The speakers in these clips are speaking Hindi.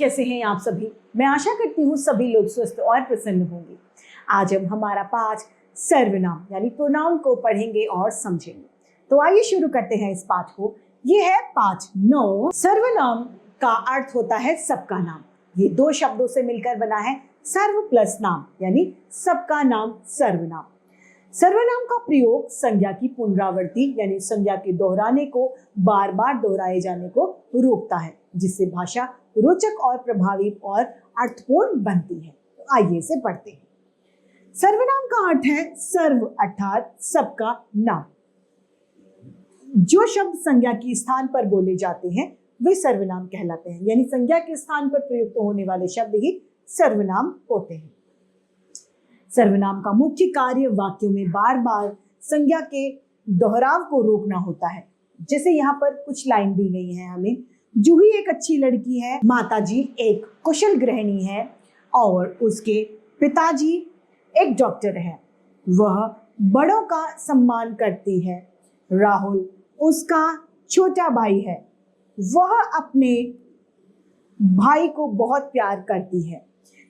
कैसे हैं आप सभी? मैं आशा करती हूँ सभी लोग स्वस्थ और प्रसन्न होंगे। आज हम हमारा पाठ सर्वनाम यानी प्रोनाउन को पढ़ेंगे और समझेंगे। तो आइए शुरू करते हैं इस पाठ को। ये है पाठ 9। सर्वनाम का अर्थ होता है सबका नाम। ये दो शब्दों से मिलकर बना है सर्व प्लस नाम यानी सबका नाम सर्वनाम। सर्वनाम का प्रयोग संज्ञा की पुनरावृत्ति यानी संज्ञा के दोहराने को बार बार दोहराए जाने को रोकता है, जिससे भाषा रोचक और प्रभावी और अर्थपूर्ण बनती है। तो आइए इसे पढ़ते हैं। सर्वनाम का अर्थ है सर्व अर्थात सबका नाम। जो शब्द संज्ञा के स्थान पर बोले जाते हैं वे सर्वनाम कहलाते हैं, यानी संज्ञा के स्थान पर प्रयुक्त होने वाले शब्द ही सर्वनाम होते हैं। सर्वनाम का मुख्य कार्य वाक्यों में बार बार संज्ञा के दोहराव को रोकना होता है। जैसे यहाँ पर कुछ लाइन दी गई है हमें। जूही एक अच्छी लड़की है, माताजी एक कुशल गृहिणी है और उसके पिताजी एक डॉक्टर है। वह बड़ों का सम्मान करती है। राहुल उसका छोटा भाई है। वह अपने भाई को बहुत प्यार करती है।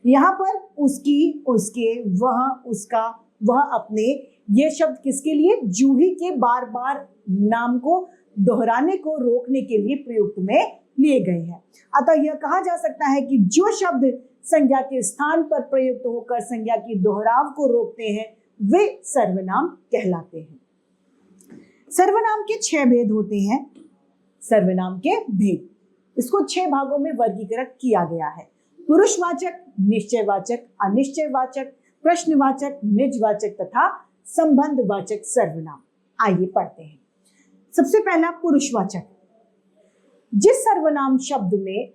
यहाँ पर उसकी, उसके, वह, उसका, वह, अपने, ये शब्द किसके लिए? जूही के बार बार नाम को दोहराने को रोकने के लिए प्रयुक्त में लिए गए हैं। अतः यह कहा जा सकता है कि जो शब्द संज्ञा के स्थान पर प्रयुक्त होकर संज्ञा की दोहराव को रोकते हैं वे सर्वनाम कहलाते हैं। सर्वनाम के 6 भेद होते हैं। सर्वनाम के भेद, इसको 6 भागों में वर्गीकृत किया गया है। पुरुषवाचक, निश्चयवाचक, अनिश्चयवाचक, प्रश्नवाचक, निजवाचक तथा संबंधवाचक सर्वनाम। आइए पढ़ते हैं। सबसे पहला पुरुषवाचक। जिस सर्वनाम शब्द में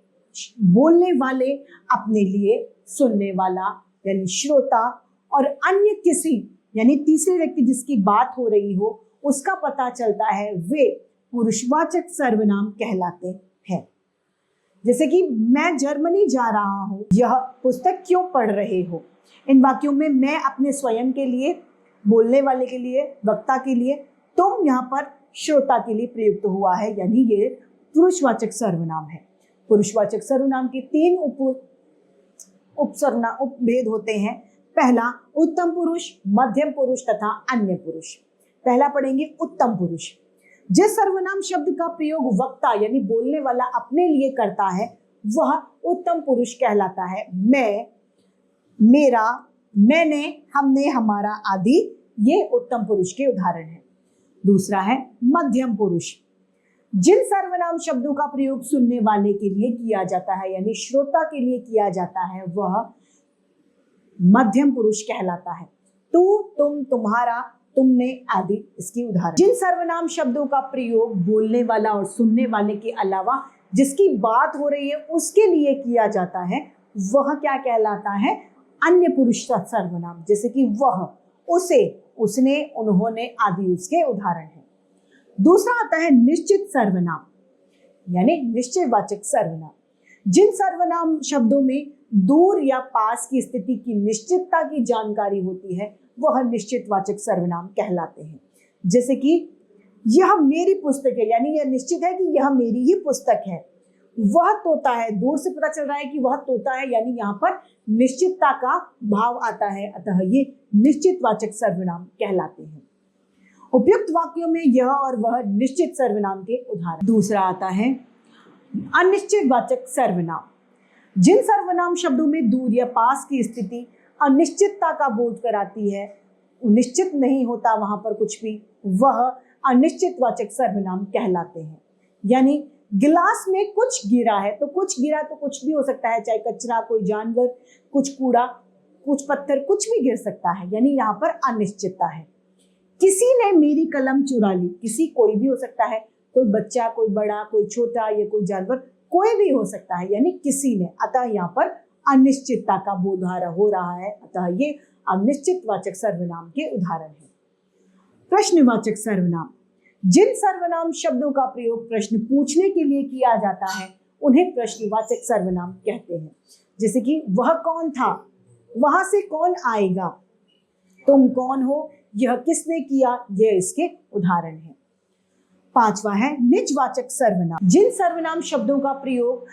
बोलने वाले अपने लिए, सुनने वाला यानी श्रोता और अन्य किसी यानी तीसरे व्यक्ति जिसकी बात हो रही हो उसका पता चलता है वे पुरुषवाचक सर्वनाम कहलाते हैं। जैसे कि मैं जर्मनी जा रहा हूँ, यह पुस्तक क्यों पढ़ रहे हो। इन वाक्यों में मैं अपने स्वयं के लिए, बोलने वाले के लिए, वक्ता के लिए, तुम यहाँ पर श्रोता के लिए प्रयुक्त हुआ है, यानी ये पुरुषवाचक सर्वनाम है। पुरुषवाचक सर्वनाम के 3 उपभेद होते हैं। पहला उत्तम पुरुष, मध्यम पुरुष तथा अन्य पुरुष। पहला पढ़ेंगे उत्तम पुरुष। जिस सर्वनाम शब्द का प्रयोग वक्ता यानी बोलने वाला अपने लिए करता है वह उत्तम पुरुष कहलाता है। मैं, मेरा, मैंने, हमने, हमारा आदि ये उत्तम पुरुष के उदाहरण हैं। दूसरा है मध्यम पुरुष। जिन सर्वनाम शब्दों का प्रयोग सुनने वाले के लिए किया जाता है यानी श्रोता के लिए किया जाता है वह मध्यम पुरुष कहलाता है। तू, तुम, तुम्हारा, तुमने आदि इसकी उदाहरण। जिन सर्वनाम शब्दों का प्रयोग बोलने वाला और सुनने वाले के अलावा जिसकी बात हो रही है उसके लिए किया जाता है वह क्या कहलाता है? अन्य पुरुष सर्वनाम। जैसे कि वह, उसे, उसने, उन्होंने आदि उसके उदाहरण हैं। दूसरा आता है निश्चित सर्वनाम यानी निश्चयवाचक सर्वनाम। जिन सर्वनाम शब्दों में दूर या पास की स्थिति की निश्चितता की जानकारी होती है वह निश्चितवाचक सर्वनाम कहलाते हैं। जैसे कि यह मेरी पुस्तक है यानी यह निश्चित है कि यह मेरी ही पुस्तक है। वह तोता है, दूर से पता चल रहा है कि वह तोता है यानी यहाँ पर निश्चितता का भाव आता है, अतः ये निश्चितवाचक सर्वनाम कहलाते हैं। उपयुक्त वाक्यों में यह और वह निश्चित सर्वनाम के उदाहरण। दूसरा आता है अनिश्चितवाचक सर्वनाम। जिन सर्वनाम शब्दों में दूर या पास की स्थिति अनिश्चितता का बोध कराती है, निश्चित नहीं होता वहां पर कुछ भी, वह अनिश्चितवाचक सर्वनाम कहलाते हैं। यानी गिलास में कुछ गिरा है तो कुछ गिरा तो कुछ भी हो सकता है, चाहे कचरा, कोई जानवर, कुछ कूड़ा, कुछ पत्थर, कुछ भी गिर सकता है, यानी यहाँ पर अनिश्चितता है। किसी ने मेरी कलम चुरा ली, किसी कोई भी हो सकता है, कोई बच्चा, कोई बड़ा, कोई छोटा या कोई जानवर, कोई भी हो सकता है, यानी किसी ने। अतः यहाँ पर अनिश्चितता का बोध हो रहा है, अतः ये अनिश्चितवाचक सर्वनाम के उदाहरण हैं। प्रश्नवाचक सर्वनाम। जिन सर्वनाम शब्दों का प्रयोग प्रश्न पूछने के लिए किया जाता है उन्हें प्रश्नवाचक सर्वनाम कहते हैं। जैसे कि वह कौन था, वहां से कौन आएगा, तुम कौन हो, यह किसने किया, यह इसके उदाहरण हैं। 5वां है निजवाचक सर्वनाम। जिन सर्वनाम शब्दों का प्रयोग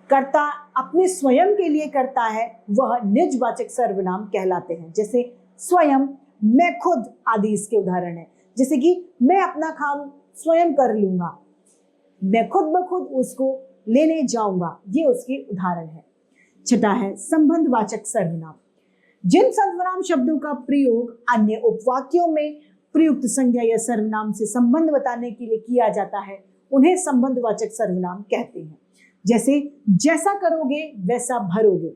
कर्ता अपने स्वयं के लिए करता है वह निजवाचक सर्वनाम कहलाते हैं। जैसे स्वयं, मैं खुद आदि इसके उदाहरण है। जैसे कि मैं अपना काम स्वयं कर लूंगा, मैं खुद ब खुद उसको लेने जाऊंगा, ये उसके उदाहरण है। छठा है संबंधवाचक सर्वनाम। जिन सर्वनाम शब्दों का प्रयोग अन्य उपवाक्यों में प्रयुक्त संज्ञा या सर्वनाम से संबंध बताने के लिए किया जाता है उन्हें संबंधवाचक सर्वनाम कहते हैं। जैसे जैसा करोगे वैसा भरोगे,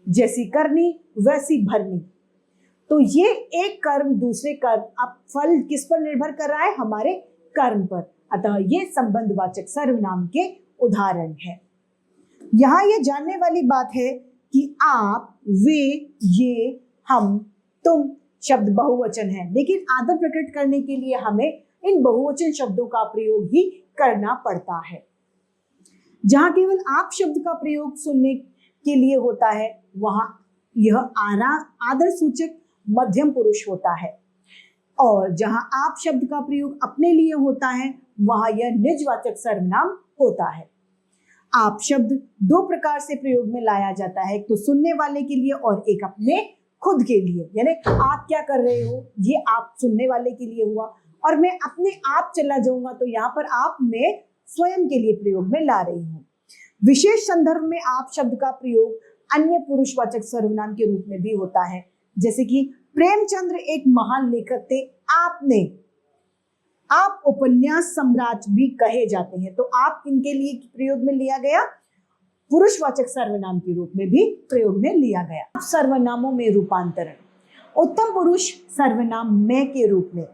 जैसी करनी वैसी भरनी। तो ये एक कर्म दूसरे कर्म, अब फल किस पर निर्भर कर रहा है? हमारे कर्म पर। अतः ये संबंधवाचक सर्वनाम के उदाहरण है। यहाँ ये जानने वाली बात है कि आप, वे, ये, हम, तुम शब्द बहुवचन है, लेकिन आदर प्रकट करने के लिए हमें इन बहुवचन शब्दों का प्रयोग ही करना पड़ता है। जहां केवल आप शब्द का प्रयोग सुनने के लिए होता है वहां यह आदर सूचक मध्यम पुरुष होता है, और जहां आप शब्द का प्रयोग अपने लिए होता है वहां यह निजवाचक सर्वनाम होता है। आप शब्द दो प्रकार से प्रयोग में लाया जाता है, एक तो सुनने वाले के लिए और एक अपने खुद के लिए। यानी आप क्या कर रहे हो, ये आप सुनने वाले के लिए हुआ, और मैं अपने आप चला जाऊंगा तो यहाँ पर आप मैं स्वयं के लिए प्रयोग में ला रही हूँ। विशेष संदर्भ में आप शब्द का प्रयोग अन्य पुरुषवाचक सर्वनाम के रूप में भी होता है। जैसे कि प्रेमचंद्र एक महान लेखक थे, आपने, आप उपन्यास सम्राट भी कहे जाते हैं। तो आप किनके लिए प्रयोग में लिया गया? पुरुषवाचक सर्वनाम के रूप में भी प्रयोग में लिया गया। सर्वनामों में रूपांतरण। उत्तम पुरुष सर्वनाम मैं के रूप में,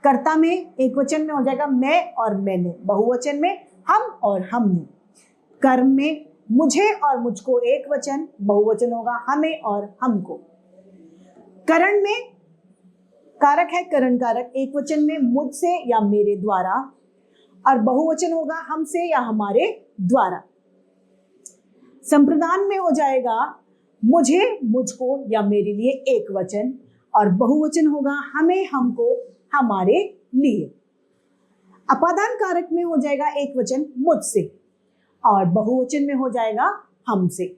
कर्ता में एक वचन में हो जाएगा मैं और मैंने, बहुवचन में हम और हमने। कर्म में मुझे और मुझको एक वचन, बहुवचन होगा हमें और हमको। करण में कारक है करण कारक, एक वचन में मुझसे या मेरे द्वारा, और बहुवचन होगा हमसे या हमारे द्वारा। संप्रदान में हो जाएगा मुझे, मुझको या मेरे लिए एक वचन, और बहुवचन होगा हमें, हमको, हमारे लिए। अपादान कारक में हो जाएगा एक वचन मुझसे, और बहुवचन में हो जाएगा हमसे।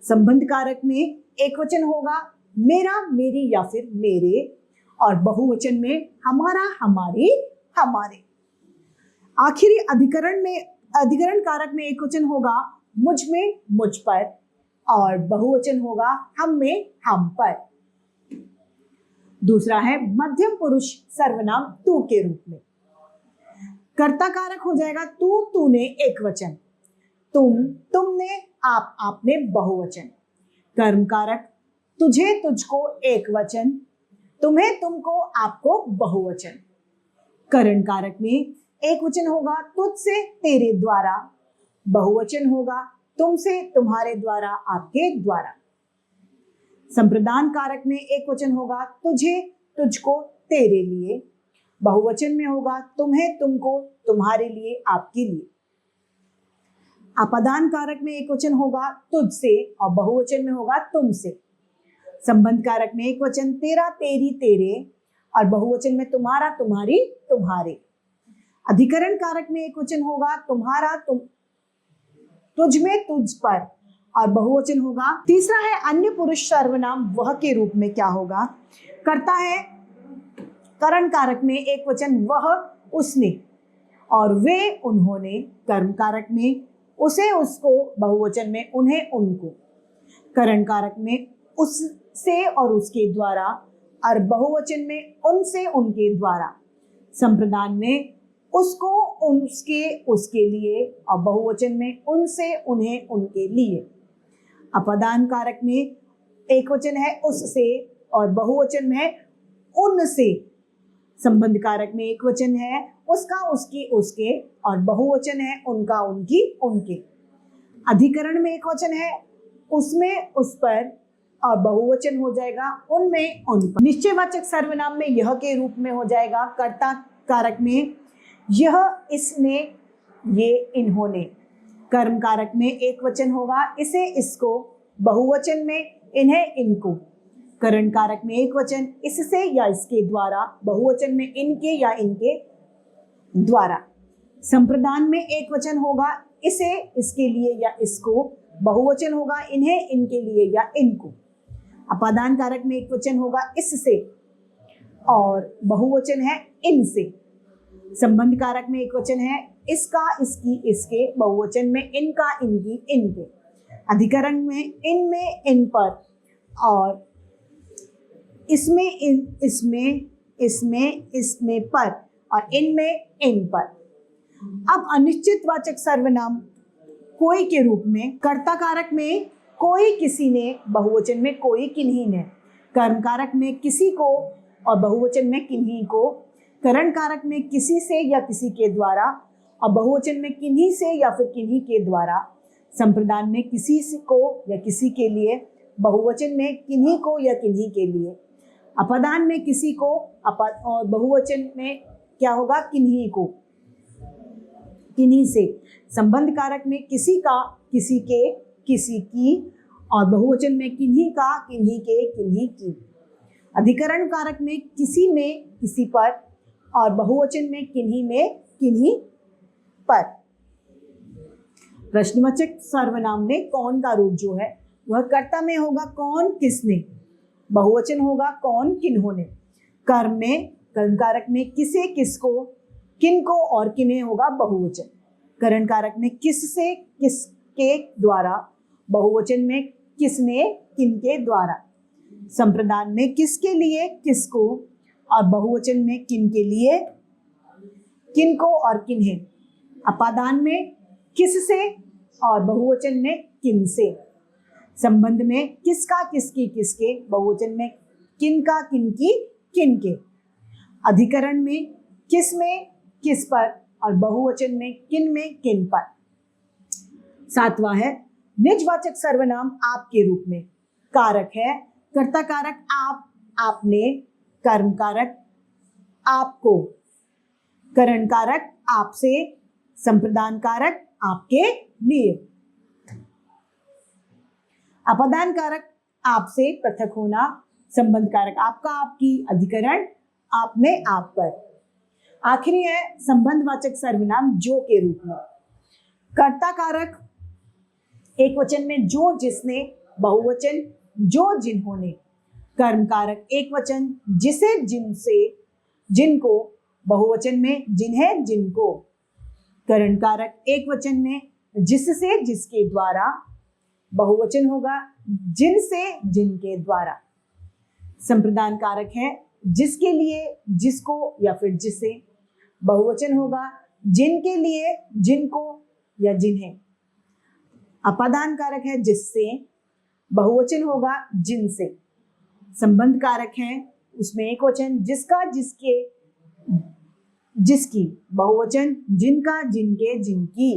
संबंध कारक में एक वचन होगा मेरा, मेरी या फिर मेरे, और बहुवचन में हमारा, हमारी, हमारे। आखिरी अधिकरण कारक में एक वचन होगा मुझ में, मुझ पर, और बहुवचन होगा हम में, हम पर। दूसरा है मध्यम पुरुष सर्वनाम तू के रूप में। कर्ता कारक हो जाएगा तू, तूने एक वचन, तुम, तुमने, आप, आपने बहुवचन। कर्म कारक तुझे, तुझको एक वचन, तुम्हें, तुमको, आपको बहुवचन। करण कारक में एक वचन होगा तुझसे, तेरे द्वारा, बहुवचन होगा तुमसे, तुम्हारे द्वारा, आपके द्वारा। संप्रदान कारक में एक वचन होगा तुझे, तुझको, तेरे लिए, बहुवचन में होगा तुम्हें, तुमको, तुम्हारे लिए, आपके लिए। अपादान कारक में एक वचन होगा तुझसे और बहुवचन में होगा तुमसे। संबंध कारक में एक वचन तेरा, तेरी, तेरे, और बहुवचन में तुम्हारा, तुम्हारी, तुम्हारे। अधिकरण कारक में एक वचन होगा तुम्हारा, तुम, तुझ में, तुझ पर, और बहुवचन होगा। तीसरा है अन्य पुरुष सर्वनाम वह के रूप में क्या होगा? करता है करण कारक में एक वचन वह, उसने, और वे, उन्होंने। कर्म कारक में उसे, उसको, बहुवचन में उन्हें, उनको। करण कारक में उससे और उसके द्वारा, और बहुवचन में उनसे, उनके द्वारा। संप्रदान में उसको, उसके, उसके लिए, और बहुवचन में उनसे, उन्हें, उनके लिए। अपादान कारक में एक वचन है उससे और बहुवचन में है उनसे। संबंध कारक में एक वचन है उसका, उसकी, उसके, और बहुवचन है उनका, उनकी, उनके। अधिकरण में एक वचन है उसमें, उस पर, और बहुवचन हो जाएगा उनमें, उन पर। निश्चयवाचक सर्वनाम में यह के रूप में हो जाएगा कर्ता कारक में यह, इसने, ये, इन्होंने। कर्म कारक में एक वचन होगा इसे, इसको, बहुवचन में इन्हें, इनको। करण कारक में एक वचन इससे या इसके द्वारा, बहुवचन में इनके या इनके द्वारा। संप्रदान में एक वचन होगा इसे, इसके लिए या इसको। बहुवचन होगा इन्हें, इनके लिए या इनको। अपादान कारक में एक वचन होगा इससे और बहुवचन है इनसे। संबंध कारक में एक वचन है इसका, इसकी, इसके। बहुवचन में इनका, इनकी, इनके। अधिकरण में इनमें, इन पर और इसमें, इन, इसमें, इसमें, इसमें पर और इनमें, इन पर। अब अनिश्चित वाचक सर्वनाम कोई के रूप में कर्ता कारक में कोई, किसी ने। बहुवचन में कोई, किन्हीं ने। कर्म कारक में किसी को और बहुवचन में किन्हीं को। करण कारक में किसी से या किसी के द्वारा और बहुवचन में किन्हीं से या फिर किन्हीं के द्वारा। संप्रदान में किसी को या किसी के लिए, बहुवचन में किन्हीं को या किन्हीं के लिए। अपदान में किसी को और बहुवचन में क्या होगा, किन्हीं को, किन्हीं से। संबंध कारक में किसी का, किसी के, किसी की और बहुवचन में किन्हीं का, किन्हीं के, किन्हीं की। अधिकरण कारक में किसी में, किसी पर और बहुवचन में किन्हीं में, किन्हीं पर। प्रश्नवाचक सर्वनाम में कौन का रूप जो है वह कर्ता में होगा कौन, किसने। बहुवचन होगा कौन, किन्होंने। कर्म में, कर्म कारक में किसे, किसको, किनको और किन्हें होगा बहुवचन। करण कारक में किससे, किसके द्वारा। बहुवचन में किसने, किनके द्वारा। संप्रदान में किसके लिए, किसको और बहुवचन में किनके लिए, किनको और किन्हें। अपादान में किससे और बहुवचन में किनसे। संबंध में किसका, किसकी, किसके। बहुवचन में किनका, किनकी, किनके। अधिकरण में किस में, किस पर और बहुवचन में किन में, किन पर। सातवां है निजवाचक सर्वनाम आप के रूप में। कारक है कर्ता कारक आप, आपने। कर्म कारक आपको। करण कारक आपसे। संप्रदान कारक आपके लिए। अपदान कारक आपसे, पृथक होना। संबंध कारक आपका, आपकी। अधिकरण आप में, आप पर। आखिरी है संबंधवाचक सर्वनाम जो के रूप में। कर्ता कारक एक वचन में जो, जिसने। बहुवचन जो, जिन्होंने। कर्म कारक एक वचन जिसे, जिनसे, जिनको। बहुवचन में जिन्हें, जिनको। करण कारक एक वचन में जिससे, जिसके द्वारा। बहुवचन होगा जिनसे, जिनके द्वारा। संप्रदान कारक है जिसके लिए, जिसको या फिर जिसे। बहुवचन होगा जिनके लिए, जिनको या जिन्हें। अपादान कारक है जिससे। बहुवचन होगा जिनसे। संबंध कारक है उसमें एक वचन जिसका, जिसके, जिसकी। बहुवचन जिनका, जिनके, जिनकी।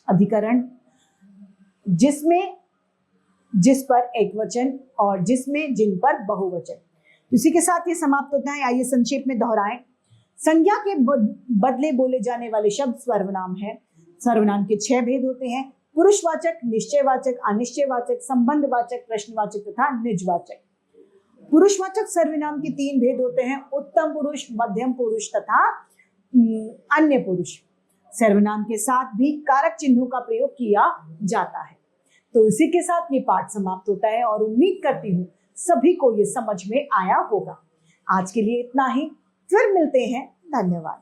अधिकरण जिसमें, जिस पर एक वचन और जिसमें, जिन पर बहुवचन। इसी के साथ ये समाप्त होता है। आइए संक्षेप में दोहराएं। संज्ञा के बदले बोले जाने वाले शब्द सर्वनाम है। सर्वनाम के 6 भेद होते हैं: पुरुषवाचक, निश्चयवाचक, अनिश्चयवाचक, संबंधवाचक, प्रश्नवाचक तथा निजवाचक। पुरुषवाचक सर्वनाम के 3 भेद होते हैं: उत्तम पुरुष, मध्यम पुरुष तथा अन्य पुरुष। सर्वनाम के साथ भी कारक चिन्हों का प्रयोग किया जाता है। तो इसी के साथ ये पाठ समाप्त होता है और उम्मीद करती हूँ सभी को ये समझ में आया होगा। आज के लिए इतना ही, फिर मिलते हैं। धन्यवाद।